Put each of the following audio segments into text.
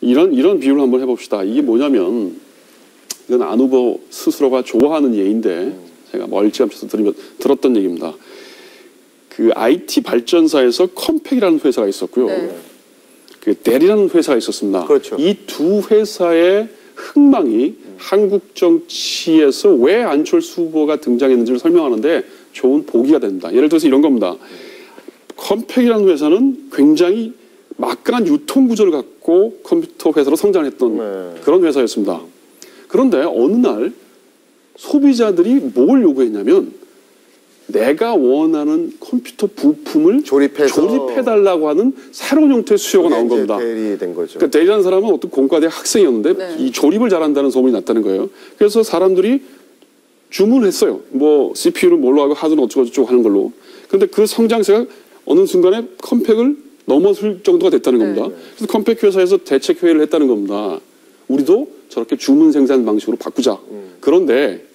이런 비유를 한번 해봅시다. 이게 뭐냐면 이건 안 후보 스스로가 좋아하는 예인데 제가 멀찌감치 들었던 얘기입니다. 그 IT 발전사에서 컴팩이라는 회사가 있었고요. 네. 그 델이라는 회사가 있었습니다. 그렇죠. 이 두 회사의 흥망이 한국 정치에서 왜 안철수 후보가 등장했는지를 설명하는데 좋은 보기가 된다. 예를 들어서 이런 겁니다. 컴팩이라는 회사는 굉장히 막강한 유통구조를 갖고 컴퓨터 회사로 성장했던 그런 회사였습니다. 그런데 어느 날 소비자들이 뭘 요구했냐면 내가 원하는 컴퓨터 부품을 조립해달라고 하는 새로운 형태의 수요가 나온 겁니다. 델이 된 거죠. 그러니까 델이라는 사람은 어떤 공과대 학생이었는데 네. 이 조립을 잘한다는 소문이 났다는 거예요. 그래서 사람들이 주문을 했어요. 뭐 CPU를 뭘로 하고 하드는 어쩌고저쩌고 하는 걸로. 그런데 그 성장세가 어느 순간에 컴팩을 넘어설 정도가 됐다는 겁니다. 그래서 컴팩 회사에서 대책 회의를 했다는 겁니다. 우리도 저렇게 주문 생산 방식으로 바꾸자. 그런데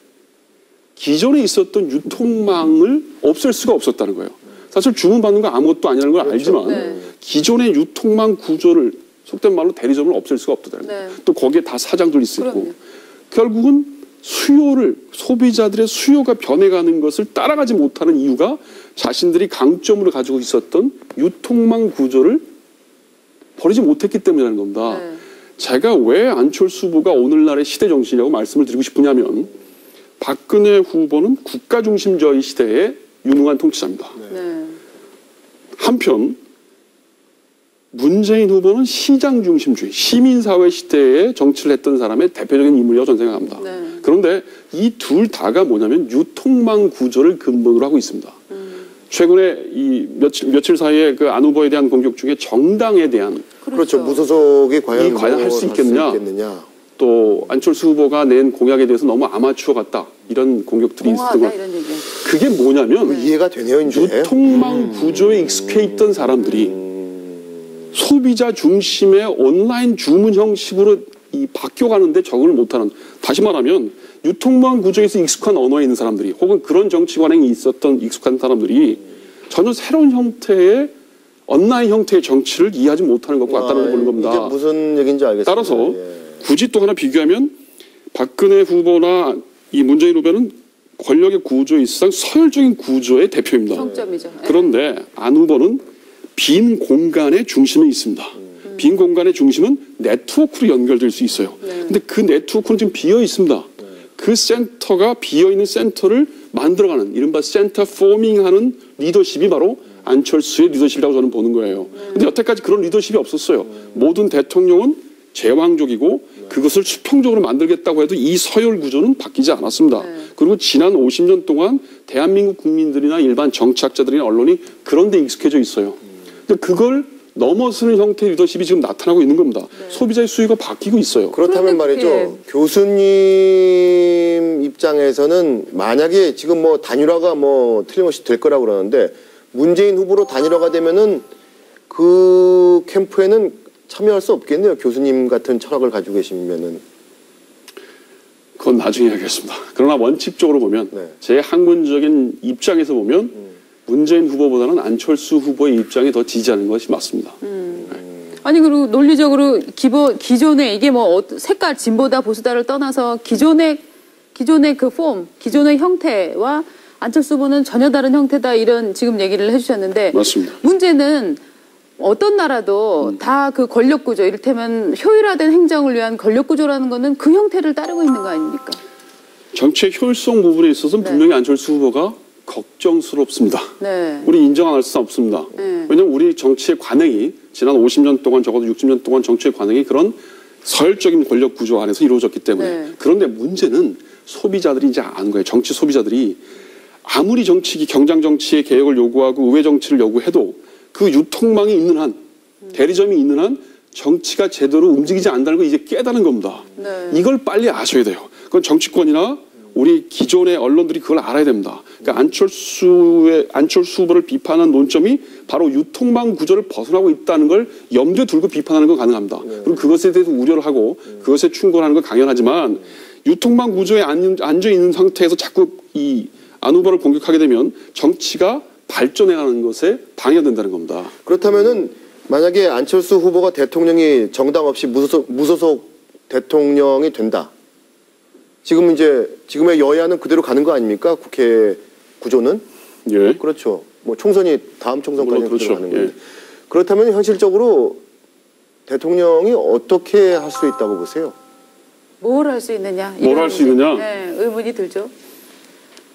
기존에 있었던 유통망을 없앨 수가 없었다는 거예요. 사실 주문받는 거 아무것도 아니라는 걸 알지만 기존의 유통망 구조를 속된 말로 대리점을 없앨 수가 없다는 거예요. 또 거기에 다 사장들 있고 결국은 소비자들의 수요가 변해가는 것을 따라가지 못하는 이유가 자신들이 강점으로 가지고 있었던 유통망 구조를 버리지 못했기 때문이라는 겁니다. 제가 왜 안철수 후보가 오늘날의 시대 정신이라고 말씀을 드리고 싶으냐면 박근혜 후보는 국가 중심주의 시대의 유능한 통치자입니다. 한편 문재인 후보는 시장 중심주의, 시민사회 시대에 정치를 했던 사람의 대표적인 인물이라고 저는 생각합니다. 그런데 이 둘 다가 뭐냐면 유통망 구조를 근본으로 하고 있습니다. 최근에 이 며칠 사이에 그 안 후보에 대한 공격 중에 정당에 대한 그렇죠. 무소속이 과연 할 수 있겠느냐. 또 안철수 후보가 낸 공약에 대해서 너무 아마추어 같다. 이런 공격들이 있었던 것 같아요. 그게 뭐냐면 이해가 되네요, 이제. 유통망 구조에 익숙해 있던 사람들이 소비자 중심의 온라인 주문 형식으로 바뀌어가는데 적응을 못하는, 다시 말하면 유통망 구조에서 익숙한 언어에 있는 사람들이 혹은 그런 정치관에 있었던 익숙한 사람들이 전혀 새로운 형태의 온라인 형태의 정치를 이해하지 못하는 것과 같다는 걸 보는 겁니다. 이게 무슨 얘기인지 알겠습니다. 따라서 굳이 또 하나 비교하면 박근혜 후보나 이 문재인 후보는 권력의 구조에 있어서 서열적인 구조의 대표입니다. 정점이죠. 그런데 안 후보는 빈 공간의 중심에 있습니다. 빈 공간의 중심은 네트워크로 연결될 수 있어요. 근데 그 네트워크는 지금 비어 있습니다. 그 센터가 비어있는 센터를 만들어가는 이른바 센터 포밍하는 리더십이 바로 안철수의 리더십이라고 저는 보는 거예요. 근데 여태까지 그런 리더십이 없었어요. 모든 대통령은 제왕적이고 그것을 수평적으로 만들겠다고 해도 이 서열 구조는 바뀌지 않았습니다. 그리고 지난 50년 동안 대한민국 국민들이나 일반 정치학자들이나 언론이 그런 데 익숙해져 있어요. 근데 그걸 넘어서는 형태의 리더십이 지금 나타나고 있는 겁니다. 소비자의 수요가 바뀌고 있어요. 그렇다면 말이죠. 교수님 입장에서는 만약에 지금 뭐 단일화가 뭐 틀림없이 될 거라고 그러는데 문재인 후보로 단일화가 되면은 그 캠프에는 참여할 수 없겠네요. 교수님 같은 철학을 가지고 계시면은. 그건 나중에 하겠습니다. 그러나 원칙적으로 보면 제 학문적인 입장에서 보면 문재인 후보보다는 안철수 후보의 입장에 더 지지하는 것이 맞습니다. 아니 그리고 논리적으로 기존의 이게 뭐 색깔 진보다 보수다를 떠나서 기존의 그 폼, 기존의 형태와 안철수 후보는 전혀 다른 형태다 이런 지금 얘기를 해주셨는데 맞습니다. 문제는 어떤 나라도 다 그 권력구조, 이를테면 효율화된 행정을 위한 권력구조라는 거는 그 형태를 따르고 있는 거 아닙니까? 정치의 효율성 부분에 있어서는 분명히 안철수 후보가 걱정스럽습니다. 우리 인정 안 할 수 없습니다. 왜냐하면 우리 정치의 관행이 지난 50년 동안 적어도 60년 동안 정치의 관행이 그런 서열적인 권력 구조 안에서 이루어졌기 때문에 그런데 문제는 소비자들이 이제 아는 거예요. 정치 소비자들이 아무리 경장 정치의 개혁을 요구하고 의회 정치를 요구해도 그 유통망이 있는 한 대리점이 있는 한 정치가 제대로 움직이지 않는다는 걸 이제 깨달은 겁니다. 이걸 빨리 아셔야 돼요. 그건 정치권이나 우리 기존의 언론들이 그걸 알아야 됩니다. 그러니까 안철수 후보를 비판한 논점이 바로 유통망 구조를 벗어나고 있다는 걸 염두에 두고 비판하는 건 가능합니다. 그리고 그것에 대해서 우려를 하고 그것에 충고하는 건 당연하지만 유통망 구조에 앉아 있는 상태에서 자꾸 이 안 후보를 공격하게 되면 정치가 발전해가는 것에 방해된다는 겁니다. 그렇다면은 만약에 안철수 후보가 대통령이 정당 없이 무소속 대통령이 된다. 지금의 여야는 그대로 가는 거 아닙니까? 국회 구조는? 예. 그렇죠. 뭐 총선이 다음 총선까지 그렇죠. 가는 거예요. 예. 그렇다면 현실적으로 대통령이 어떻게 할 수 있다고 보세요? 뭘 할 수 있느냐? 뭘 할 수 있느냐? 네, 의문이 들죠.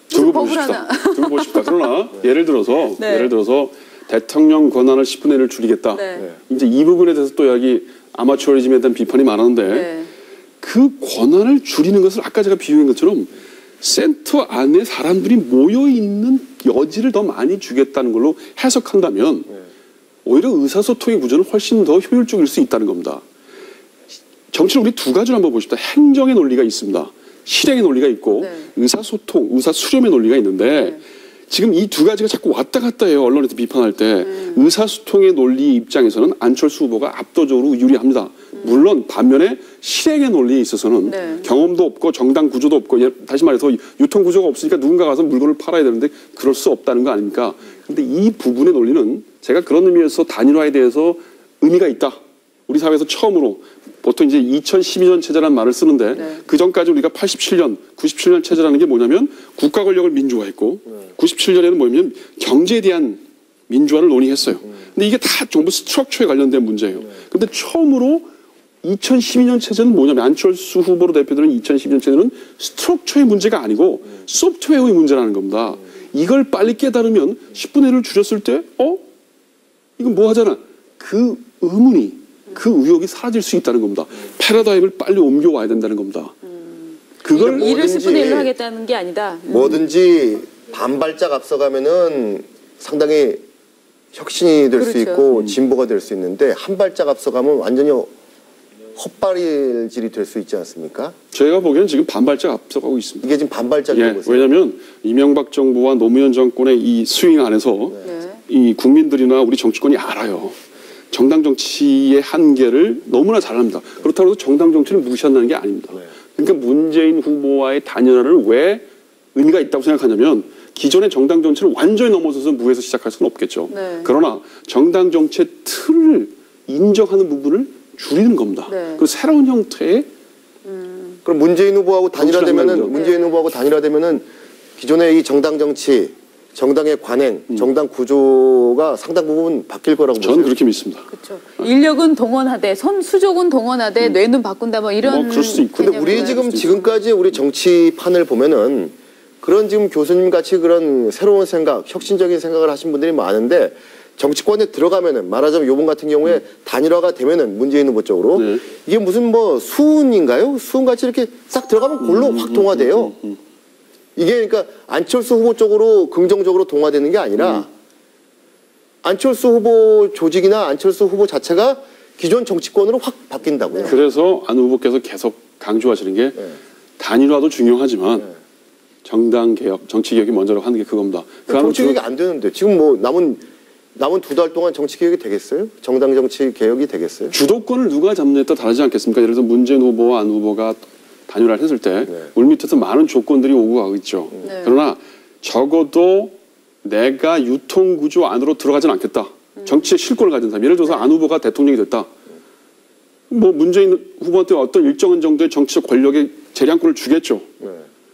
두고 법을 봅시다. 하나. 두고 봅시다. 그러나 예를 들어서 네. 대통령 권한을 10분의 1을 줄이겠다. 네. 이제 이 부분에 대해서 또 여기 아마추어리즘에 대한 비판이 많았는데 네. 그 권한을 줄이는 것을 아까 제가 비유한 것처럼 센터 안에 사람들이 모여 있는 여지를 더 많이 주겠다는 걸로 해석한다면 오히려 의사소통의 구조는 훨씬 더 효율적일 수 있다는 겁니다. 정치를 우리 두 가지로 한번 보십시다. 행정의 논리가 있습니다. 실행의 논리가 있고 네. 의사소통, 의사수렴의 논리가 있는데 지금 이 두 가지가 자꾸 왔다 갔다 해요. 언론에서 비판할 때. 의사소통의 논리 입장에서는 안철수 후보가 압도적으로 유리합니다. 물론 반면에 실행의 논리에 있어서는 네. 경험도 없고 정당 구조도 없고 다시 말해서 유통 구조가 없으니까 누군가 가서 물건을 팔아야 되는데 그럴 수 없다는 거 아닙니까? 그런데 이 부분의 논리는 제가 그런 의미에서 단일화에 대해서 의미가 있다. 우리 사회에서 처음으로 보통 이제 2012년 체제라는 말을 쓰는데 네. 그 전까지 우리가 87년, 97년 체제라는 게 뭐냐면 국가 권력을 민주화했고 97년에는 뭐냐면 경제에 대한 민주화를 논의했어요. 근데 이게 다 전부 스트럭처에 관련된 문제예요. 근데 처음으로 2012년 체제는 뭐냐면 안철수 후보로 대표되는 2012년 체제는 스트럭처의 문제가 아니고 소프트웨어의 문제라는 겁니다. 이걸 빨리 깨달으면 10분의 1을 줄였을 때 이건 뭐 하잖아. 그 의문이 그 의혹이 사라질 수 있다는 겁니다. 패러다임을 빨리 옮겨와야 된다는 겁니다. 그걸 일을 뭐든지 10분의 1로 하겠다는 게 아니다. 뭐든지 반발짝 앞서가면은 상당히 혁신이 될 수 그렇죠. 있고 진보가 될 수 있는데 한 발짝 앞서가면 완전히 헛발질이 될 수 있지 않습니까? 제가 보기에는 지금 반발짝 앞서가고 있습니다. 이게 지금 반발짝이라고 보세요. 왜냐하면 이명박 정부와 노무현 정권의 이 스윙 안에서 이 국민들이나 우리 정치권이 알아요. 정당 정치의 한계를 너무나 잘 압니다. 그렇다고 해서 정당 정치를 무시한다는 게 아닙니다. 그러니까 문재인 후보와의 단일화를 왜 의미가 있다고 생각하냐면 기존의 정당 정치를 완전히 넘어서서 무에서 시작할 수는 없겠죠. 네. 그러나 정당 정치의 틀을 인정하는 부분을 줄이는 겁니다. 네. 그 새로운 형태의 그럼 문재인 후보하고 정치를 단일화되면은 한다는 문재인 후보하고 단일화되면은 기존의 이 정당 정치, 정당의 관행, 정당 구조가 상당 부분 바뀔 거라고 보세요. 저는 그렇게 믿습니다. 그렇죠. 인력은 동원하되 수족은 동원하되 뇌는 바꾼다 뭐 이런. 그럴 수도 있고. 근데 우리 지금까지 우리 정치판을 보면은 그런 지금 교수님 같이 그런 새로운 생각, 혁신적인 생각을 하신 분들이 많은데 정치권에 들어가면은 말하자면 요번 같은 경우에 단일화가 되면은 문재인 후보 쪽으로 이게 무슨 뭐 수은인가요? 수은같이 이렇게 싹 들어가면 골로 확 동화돼요. 이게 그러니까 안철수 후보 쪽으로 긍정적으로 동화되는 게 아니라 안철수 후보 조직이나 안철수 후보 자체가 기존 정치권으로 확 바뀐다고요. 그래서 안 후보께서 계속 강조하시는 게 단일화도 중요하지만 정당 개혁, 정치 개혁이 먼저라고 하는 게 그겁니다. 정치 개혁이 안 되는데 지금 뭐 남은 2달 동안 정치 개혁이 되겠어요? 정당 정치 개혁이 되겠어요? 주도권을 누가 잡느냐에 따라 다르지 않겠습니까? 예를 들어서 문재인 후보와 안 후보가 단일화를 했을 때 물밑에서 많은 조건들이 오고 가고 있죠. 그러나 적어도 내가 유통구조 안으로 들어가진 않겠다. 정치의 실권을 가진 사람. 예를 들어서 안 후보가 대통령이 됐다. 뭐 문재인 후보한테 어떤 일정한 정도의 정치적 권력의 재량권을 주겠죠.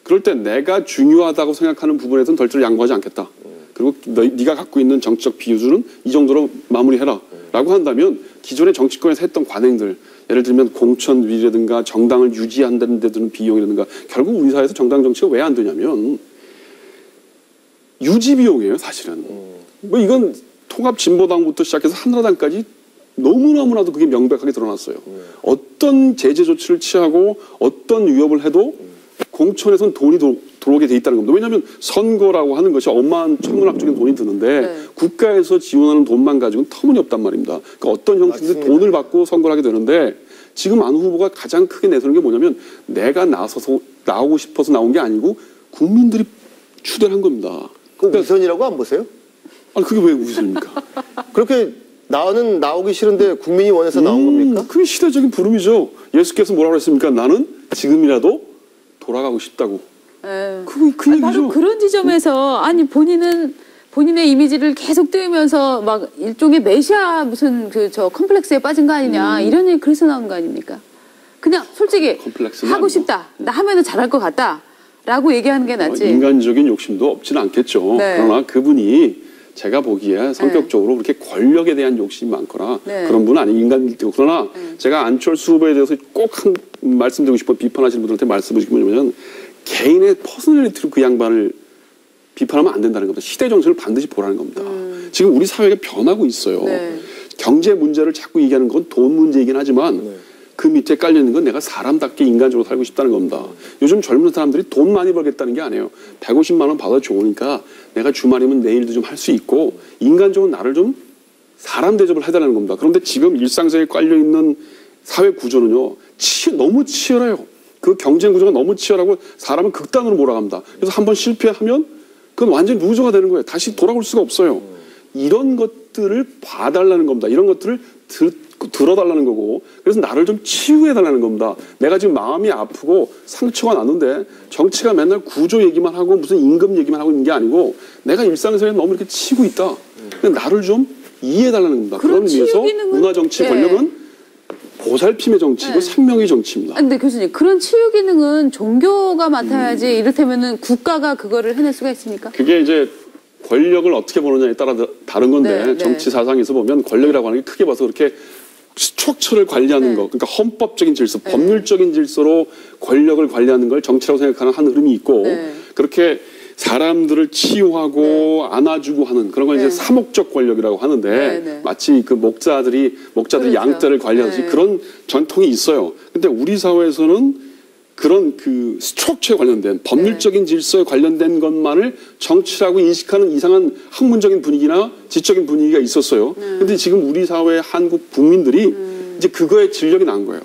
그럴 때 내가 중요하다고 생각하는 부분에서는 덜 양보하지 않겠다. 그리고 네가 갖고 있는 정치적 비유수는 이 정도로 마무리해라. 라고 한다면 기존의 정치권에서 했던 관행들, 예를 들면 공천위라든가 정당을 유지한다는 데 드는 비용이라든가 결국 우리 사회에서 정당 정치가 왜 안 되냐면 유지 비용이에요, 사실은. 뭐 이건 통합진보당부터 시작해서 한나라당까지 너무나도 그게 명백하게 드러났어요. 어떤 제재 조치를 취하고 어떤 위협을 해도 공천에선 돈이 들어오게 돼 있다는 겁니다. 왜냐하면 선거라고 하는 것이 어마한 천문학적인 돈이 드는데 국가에서 지원하는 돈만 가지고는 터무니없단 말입니다. 그러니까 어떤 형식이든 돈을 받고 선거를 하게 되는데 지금 안 후보가 가장 크게 내세우는 게 뭐냐면 내가 나서서 나오고 싶어서 나온 게 아니고 국민들이 추대한 겁니다. 그거 우선이라고 안 보세요? 아니 그게 왜 우선입니까? 그렇게 나는 나오기 싫은데 국민이 원해서 나온 겁니까? 그게 시대적인 부름이죠. 예수께서 뭐라고 했습니까? 나는 지금이라도 돌아가고 싶다고. 그 얘기죠. 바로 그런 지점에서 아니 본인은 본인의 이미지를 계속 띄우면서 막 일종의 메시아 무슨 저 컴플렉스에 빠진 거 아니냐 이런 얘기 그래서 나오는 거 아닙니까? 그냥 솔직히 컴플렉스는 하고 아니고. 싶다. 나 하면은 잘할 것 같다. 라고 얘기하는 게 낫지. 인간적인 욕심도 없지는 않겠죠. 네. 그러나 그분이 제가 보기에 성격적으로 그렇게 권력에 대한 욕심이 많거나 네. 그런 분은 아니 인간일 때고 그러나 제가 안철수 후보에 대해서 꼭 한 말씀드리고 싶어 비판하시는 분들한테 말씀드리고 싶은 건 뭐냐면 개인의 퍼스널리티로 그 양반을 비판하면 안 된다는 겁니다. 시대 정신을 반드시 보라는 겁니다. 지금 우리 사회가 변하고 있어요. 네. 경제 문제를 자꾸 얘기하는 건 돈 문제이긴 하지만 그 밑에 깔려 있는 건 내가 사람답게 인간적으로 살고 싶다는 겁니다. 요즘 젊은 사람들이 돈 많이 벌겠다는 게 아니에요. 150만 원 받아 좋으니까 내가 주말이면 내일도 좀 할 수 있고 인간적으로 나를 좀 사람 대접을 해달라는 겁니다. 그런데 지금 일상생활에 깔려 있는 사회 구조는요. 너무 치열해요. 그 경쟁 구조가 너무 치열하고 사람은 극단으로 몰아갑니다. 그래서 한번 실패하면 그건 완전히 루저가 되는 거예요. 다시 돌아올 수가 없어요. 이런 것들을 봐달라는 겁니다. 이런 것들을 들어달라는 거고 그래서 나를 좀 치유해달라는 겁니다. 내가 지금 마음이 아프고 상처가 났는데 정치가 맨날 구조 얘기만 하고 무슨 임금 얘기만 하고 있는 게 아니고 내가 일상생활에 너무 이렇게 치고 있다. 나를 좀 이해해달라는 겁니다. 그런 의미에서 문화정치 네. 권력은 보살핌의 정치이고 네. 생명의 정치입니다. 근데 교수님 그런 치유 기능은 종교가 맡아야지 이를테면은 국가가 그거를 해낼 수가 있습니까? 그게 이제 권력을 어떻게 보느냐에 따라 다른 건데 네, 정치 네. 사상에서 보면 권력이라고 하는 게 크게 봐서 그렇게 스트럭처를 관리하는 네. 거 그러니까 헌법적인 질서, 법률적인 질서로 권력을 관리하는 걸 정치라고 생각하는 한 흐름이 있고 네. 그렇게 사람들을 치유하고 안아주고 하는 그런 걸 네. 이제 사목적 권력이라고 하는데 네, 네. 마치 그 목자들이 그렇죠. 양떼를 관리하듯이 네. 그런 전통이 있어요. 근데 우리 사회에서는 그런 그 스트럭처에 관련된 법률적인 질서에 관련된 것만을 정치라고 인식하는 이상한 학문적인 분위기나 지적인 분위기가 있었어요. 근데 지금 우리 사회 한국 국민들이 이제 그거에 진력이 난 거예요.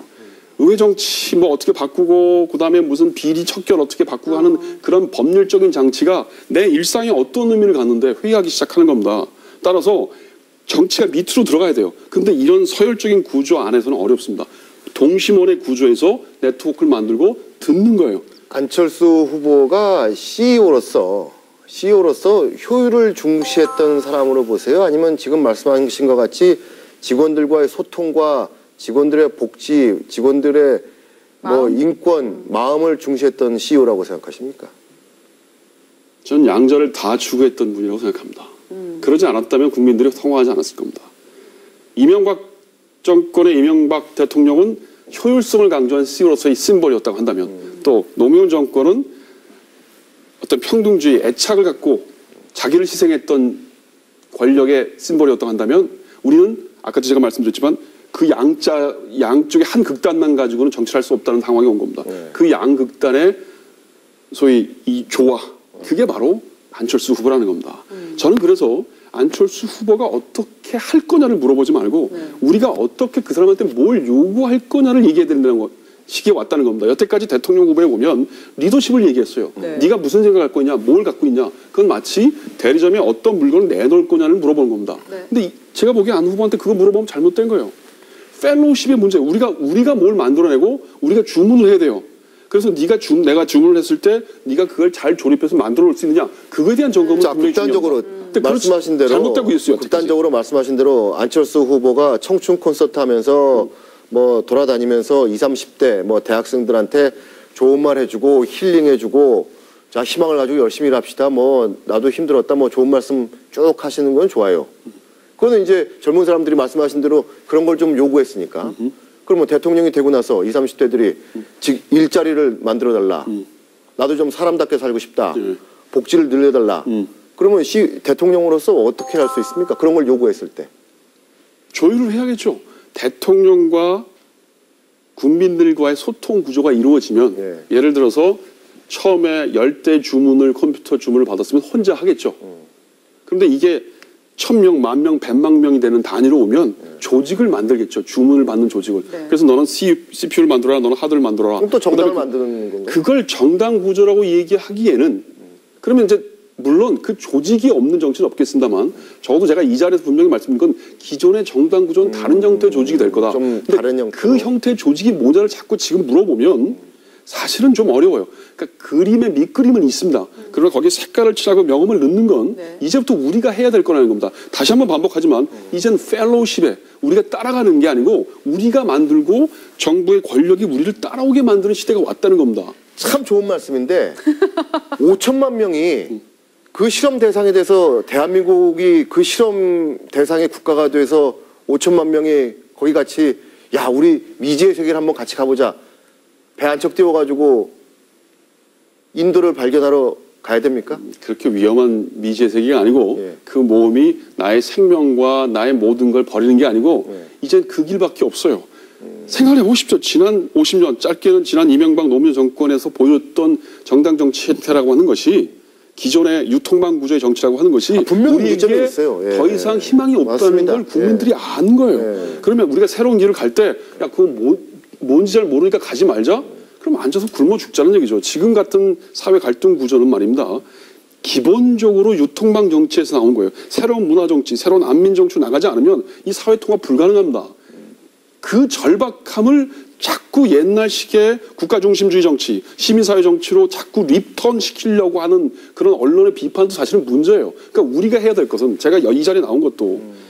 의회 정치 뭐 어떻게 바꾸고 그다음에 무슨 비리 척결 어떻게 바꾸고 하는 그런 법률적인 장치가 내 일상에 어떤 의미를 갖는데 회의하기 시작하는 겁니다. 따라서 정치가 밑으로 들어가야 돼요. 근데 이런 서열적인 구조 안에서는 어렵습니다. 동심원의 구조에서 네트워크를 만들고 듣는 거예요. 안철수 후보가 CEO로서 효율을 중시했던 사람으로 보세요? 아니면 지금 말씀하신 것 같이 직원들과의 소통과 직원들의 복지, 직원들의 인권, 마음을 중시했던 CEO라고 생각하십니까? 저는 양자를 다 추구했던 분이라고 생각합니다. 그러지 않았다면 국민들이 성공하지 않았을 겁니다. 이명박 정권의 이명박 대통령은 효율성을 강조한 CEO로서의 심벌이었다고 한다면 또 노무현 정권은 어떤 평등주의, 애착을 갖고 자기를 희생했던 권력의 심벌이었다고 한다면 우리는 아까 제가 말씀드렸지만 그 양쪽의 한 극단만 가지고는 정치를 할 수 없다는 상황이 온 겁니다. 그 양극단의 소위 이 조화, 그게 바로 안철수 후보라는 겁니다. 저는 그래서 안철수 후보가 어떻게 할 거냐를 물어보지 말고 우리가 어떻게 그 사람한테 뭘 요구할 거냐를 얘기해야 된다는 시기에 왔다는 겁니다. 여태까지 대통령 후보에 보면 리더십을 얘기했어요. 네가 무슨 생각할 거냐, 뭘 갖고 있냐. 그건 마치 대리점에 어떤 물건을 내놓을 거냐를 물어보는 겁니다. 근데 제가 보기에 안 후보한테 그거 물어보면 잘못된 거예요. 펠로우십의 문제. 우리가 뭘 만들어내고 우리가 주문을 해야 돼요. 그래서 내가 주문을 했을 때 네가 그걸 잘 조립해서 만들어 올 수 있느냐. 그거에 대한 점검은 분명히 극단적으로 말씀하신 대로 잘못되고 있어요. 극단적으로 말씀하신 대로 안철수 후보가 청춘 콘서트 하면서 뭐 돌아다니면서 20, 30대 뭐 대학생들한테 좋은 말 해주고 힐링해주고 자 희망을 가지고 열심히 일합시다. 뭐 나도 힘들었다. 뭐 좋은 말씀 쭉 하시는 건 좋아요. 그거는 이제 젊은 사람들이 말씀하신 대로 그런 걸 좀 요구했으니까. 그러면 대통령이 되고 나서 20, 30대들이 즉 일자리를 만들어달라. 나도 좀 사람답게 살고 싶다. 복지를 늘려달라. 그러면 대통령으로서 어떻게 할 수 있습니까? 그런 걸 요구했을 때. 조율을 해야겠죠. 대통령과 국민들과의 소통 구조가 이루어지면 예를 들어서 처음에 10대 주문을 컴퓨터 주문을 받았으면 혼자 하겠죠. 그런데 이게 1000명, 10,000명, 1,000,000 명이 되는 단위로 오면 조직을 만들겠죠. 주문을 받는 조직을. 그래서 너는 CPU를 만들어라, 너는 하드를 만들어라. 그럼 또 정당을 만드는 건가요? 그걸 정당 구조라고 얘기하기에는 그러면 이제 물론 그 조직이 없는 정치는 없겠습니다만 적어도 제가 이 자리에서 분명히 말씀드린 건 기존의 정당 구조는 다른 형태의 조직이 될 거다. 좀 근데 다른 형태로. 그 형태의 조직이 뭐냐를 자꾸 지금 물어보면 사실은 좀 어려워요. 그러니까 그림의 밑그림은 있습니다. 그러나 거기에 색깔을 칠하고 명음을 넣는 건 네. 이제부터 우리가 해야 될 거라는 겁니다. 다시 한번 반복하지만 이젠 펠로우십에 우리가 따라가는 게 아니고 우리가 만들고 정부의 권력이 우리를 따라오게 만드는 시대가 왔다는 겁니다. 참 좋은 말씀인데 5천만 명이 그 실험 대상에 대해서 대한민국이 그 실험 대상의 국가가 돼서 5천만 명이 거기 같이 야 우리 미지의 세계를 한번 같이 가보자. 배 한 척 띄워가지고 인도를 발견하러 가야 됩니까? 그렇게 위험한 미지의 세계가 아니고 예. 그 모험이 나의 생명과 나의 모든 걸 버리는 게 아니고 예. 이젠 그 길밖에 없어요. 생각해 보십시오. 지난 50년, 짧게는 지난 이명박 노무현 정권에서 보였던 정당 정치 행태라고 하는 것이 기존의 유통망 구조의 정치라고 하는 것이 분명히 우리에게 문제점이 있어요. 예. 더 이상 희망이 없다는 맞습니다. 걸 국민들이 예. 아는 거예요. 예. 그러면 우리가 새로운 길을 갈 때 야 그거 뭔지 잘 모르니까 가지 말자. 그럼 앉아서 굶어 죽자는 얘기죠. 지금 같은 사회 갈등 구조는 말입니다. 기본적으로 유통망 정치에서 나온 거예요. 새로운 문화 정치, 새로운 안민 정치로 나가지 않으면 이 사회 통합 불가능합니다. 그 절박함을 자꾸 옛날식의 국가중심주의 정치, 시민사회 정치로 자꾸 리턴 시키려고 하는 그런 언론의 비판도 사실은 문제예요. 그러니까 우리가 해야 될 것은 제가 이 자리에 나온 것도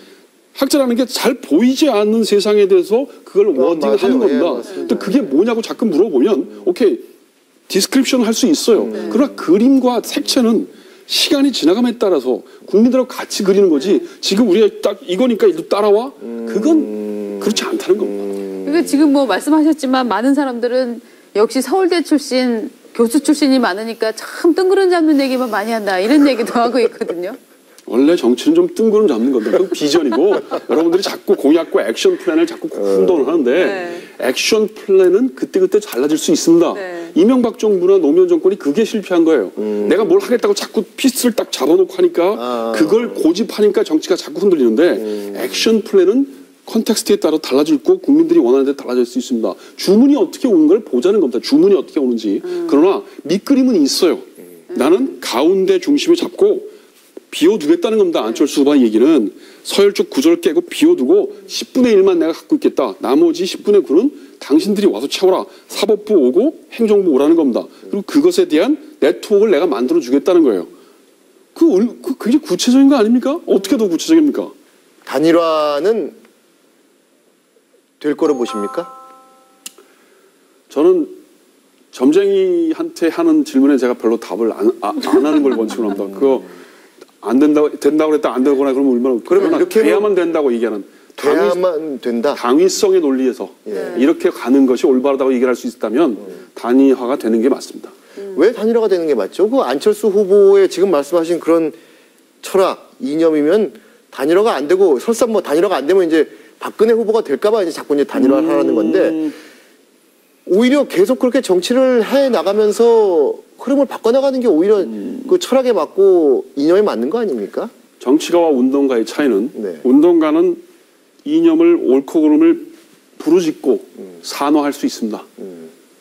학자라는 게 잘 보이지 않는 세상에 대해서 그걸 워딩을 하는 맞아요. 예, 겁니다. 맞습니다. 근데 그게 뭐냐고 자꾸 물어보면 오케이 디스크립션 할 수 있어요. 그러나 그림과 색채는 시간이 지나감에 따라서 국민들하고 같이 그리는 거지 지금 우리가 딱 이거니까 이도 따라와? 그건 그렇지 않다는 겁니다. 그러니까 지금 뭐 말씀하셨지만 많은 사람들은 역시 서울대 출신 교수 출신이 많으니까 참 뜬구름 잡는 얘기만 많이 한다 이런 얘기도 하고 있거든요. 원래 정치는 좀 뜬구름 잡는 겁니다. 그건 비전이고 여러분들이 자꾸 공약과 액션 플랜을 자꾸 혼돈을 하는데 네. 액션 플랜은 그때그때 달라질 수 있습니다. 네. 이명박 정부나 노무현 정권이 그게 실패한 거예요. 내가 뭘 하겠다고 자꾸 피스를 딱 잡아놓고 하니까 그걸 고집하니까 정치가 자꾸 흔들리는데 액션 플랜은 컨텍스트에 따라 달라질 거 국민들이 원하는 데 달라질 수 있습니다. 주문이 어떻게 오는 걸 보자는 겁니다. 주문이 어떻게 오는지. 그러나 밑그림은 있어요. 나는 가운데 중심을 잡고 비워두겠다는 겁니다. 안철수 후보의 얘기는 서열적 구조를 깨고 비워두고 10분의 1만 내가 갖고 있겠다. 나머지 10분의 9는 당신들이 와서 채워라. 사법부 오고 행정부 오라는 겁니다. 그리고 그것에 대한 네트워크를 내가 만들어주겠다는 거예요. 그 굉장히 구체적인 거 아닙니까? 어떻게 더 구체적입니까? 단일화는 될 거로 보십니까? 저는 점쟁이한테 하는 질문에 제가 별로 답을 안 하는 걸 원칙으로 합니다. 그거 안 된다고 그랬다 안 되거나 그러면 얼마나 그러면 이렇게 돼야만 된다고 얘기하는 돼야만 된다. 당위성의 논리에서 예. 이렇게 가는 것이 올바르다고 얘기할 수 있다면 단위화가 되는 게 맞습니다. 왜 단일화가 되는 게 맞죠? 그 안철수 후보의 지금 말씀하신 그런 철학, 이념이면 단일화가 안 되고 설사 뭐 단일화가 안 되면 이제 박근혜 후보가 될까봐 이제 자꾸 이제 단일화를 하라는 건데 오히려 계속 그렇게 정치를 해 나가면서 흐름을 바꿔나가는 게 오히려 그 철학에 맞고 이념에 맞는 거 아닙니까? 정치가와 운동가의 차이는 네. 운동가는 이념을 옳고 그름을 부르짖고 산화할 수 있습니다.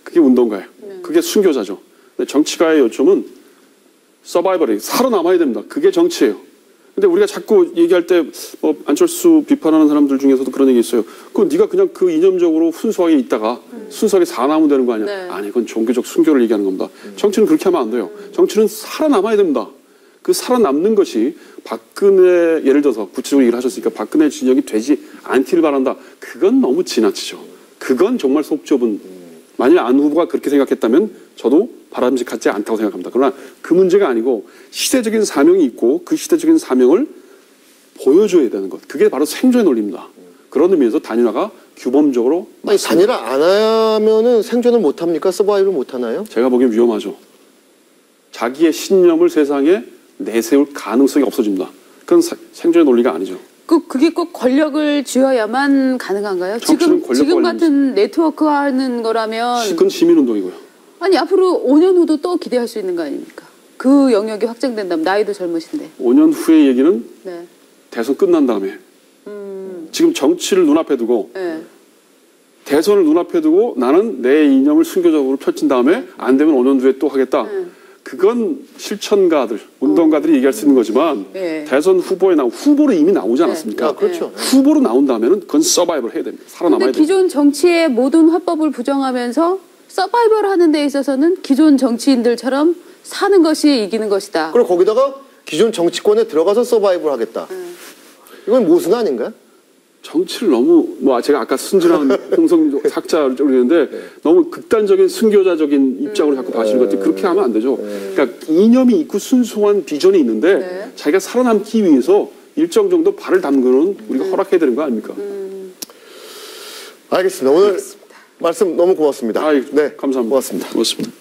그게 운동가예요. 그게 순교자죠. 근데 정치가의 요점은 서바이벌이 살아남아야 됩니다. 그게 정치예요. 근데 우리가 자꾸 얘기할 때 뭐 안철수 비판하는 사람들 중에서도 그런 얘기 있어요. 그건 네가 그냥 그 이념적으로 순수하게 있다가 순수하게 살아남으면 되는 거 아니야. 네. 아니 그건 종교적 순교를 얘기하는 겁니다. 정치는 그렇게 하면 안 돼요. 정치는 살아남아야 됩니다. 그 살아남는 것이 박근혜 예를 들어서 구체적으로 얘기를 하셨으니까 박근혜 진영이 되지 않기를 바란다. 그건 너무 지나치죠. 그건 정말 속 좁은 만일 안 후보가 그렇게 생각했다면 저도 바람직하지 않다고 생각합니다. 그러나 그 문제가 아니고 시대적인 사명이 있고 그 시대적인 사명을 보여줘야 되는 것. 그게 바로 생존의 논리입니다. 그런 의미에서 단일화가 규범적으로 아니, 단일화 안 하면은 생존을 못 합니까? 서바이벌 못 하나요? 제가 보기엔 위험하죠. 자기의 신념을 세상에 내세울 가능성이 없어집니다. 그건 생존의 논리가 아니죠. 그게 꼭 권력을 쥐어야만 가능한가요? 정치는 권력 지금 관리입니다. 같은 네트워크 하는 거라면 그건 시민운동이고요. 아니 앞으로 5년 후도 또 기대할 수 있는 거 아닙니까? 그 영역이 확장된다면 나이도 젊으신데. 5년 후의 얘기는 네. 대선 끝난 다음에 지금 정치를 눈앞에 두고 네. 대선을 눈앞에 두고 나는 내 이념을 순교적으로 펼친 다음에 안 되면 5년 뒤에 또 하겠다. 그건 실천가들, 운동가들이 얘기할 수 있는 거지만 네. 대선 후보에 후보로 이미 나오지 않았습니까? 아, 그렇죠. 후보로 나온 다음에는 그건 서바이벌 해야 됩니다. 살아남아야 근데 됩니다. 기존 정치의 모든 화법을 부정하면서 서바이벌 하는 데 있어서는 기존 정치인들처럼 사는 것이 이기는 것이다. 그리고 거기다가 기존 정치권에 들어가서 서바이벌 하겠다. 이건 모순 아닌가요? 정치를 너무 뭐 제가 아까 순진한 홍성 학자를 그랬는데 너무 극단적인 순교자적인 입장으로 자꾸 봐시는 것 같아요. 그렇게 하면 안 되죠. 그러니까 이념이 있고 순수한 비전이 있는데 네. 자기가 살아남기 위해서 일정 정도 발을 담그는 우리가 허락해야 되는 거 아닙니까? 알겠습니다. 오늘 말씀 너무 고맙습니다. 아이, 네, 감사합니다. 고맙습니다. 고맙습니다.